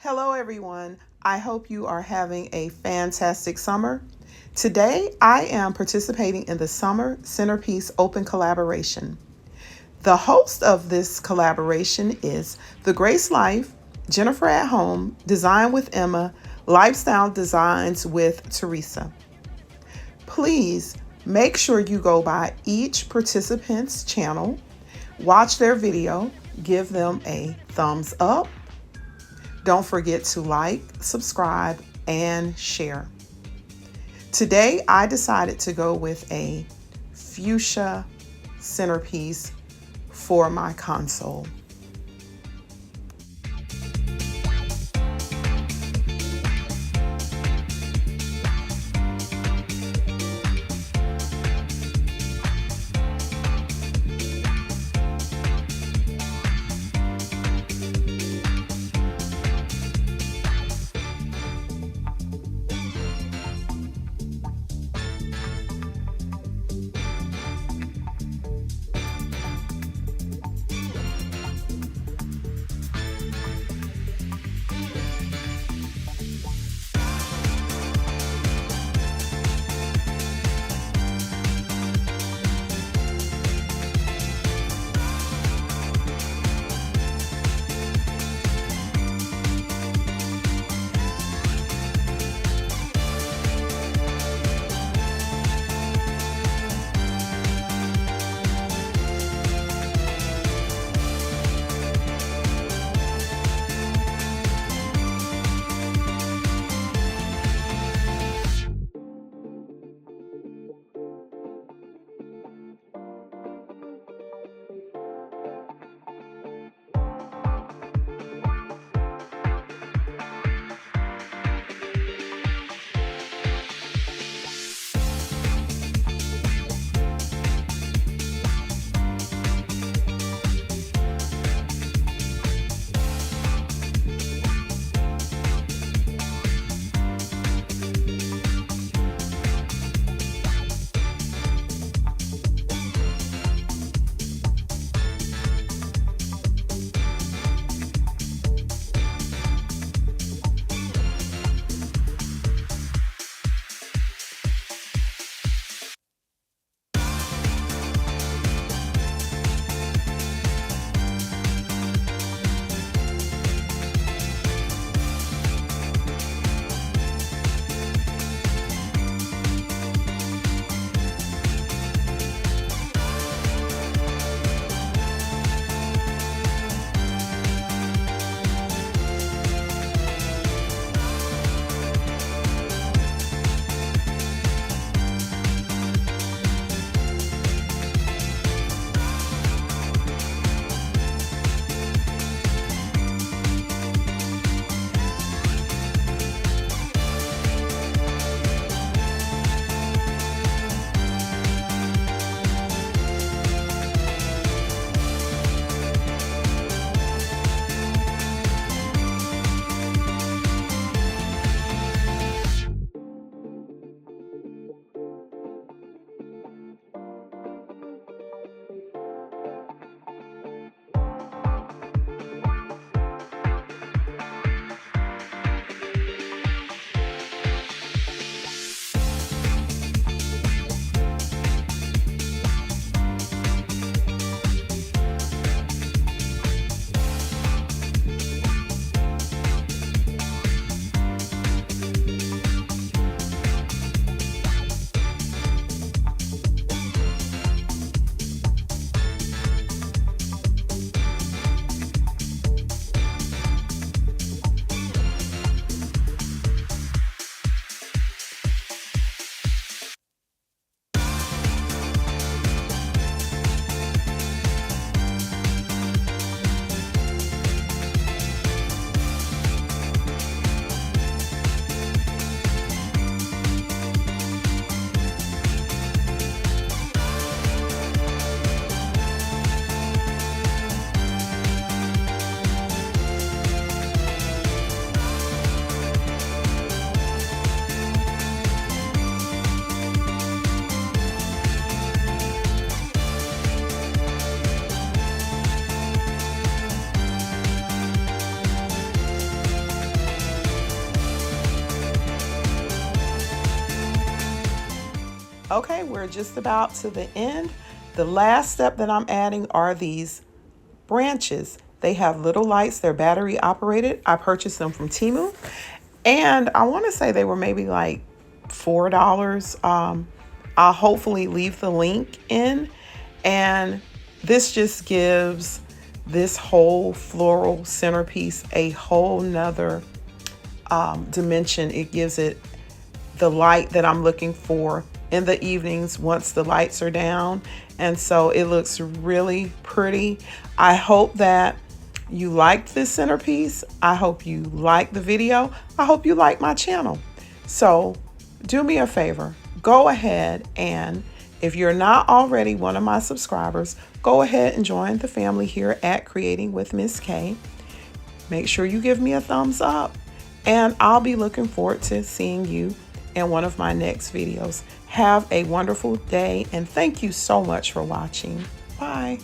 Hello, everyone. I hope you are having a fantastic summer. Today, I am participating in the Summer Centerpiece Open Collaboration. The host of this collaboration is The Grace Life, Jennifer at Home, Design with Emma, Lifestyle Designs with Teresa. Please make sure you go by each participant's channel, watch their video, give them a thumbs up. Don't forget to like, subscribe, and share. Today, I decided to go with a fuchsia centerpiece for my console. Okay, we're just about to the end. The last step that I'm adding are these branches. They have little lights, they're battery operated. I purchased them from Temu, and I want to say they were maybe like $4. I'll hopefully leave the link in, and this just gives this whole floral centerpiece a whole nother dimension. It gives it the light that I'm looking for in the evenings once the lights are down. And so it looks really pretty. I hope that you liked this centerpiece. I hope you liked the video. I hope you like my channel. So do me a favor, go ahead, and if you're not already one of my subscribers, go ahead and join the family here at Creating with Miss Kaye. Make sure you give me a thumbs up, and I'll be looking forward to seeing you in one of my next videos. Have a wonderful day, and thank you so much for watching. Bye.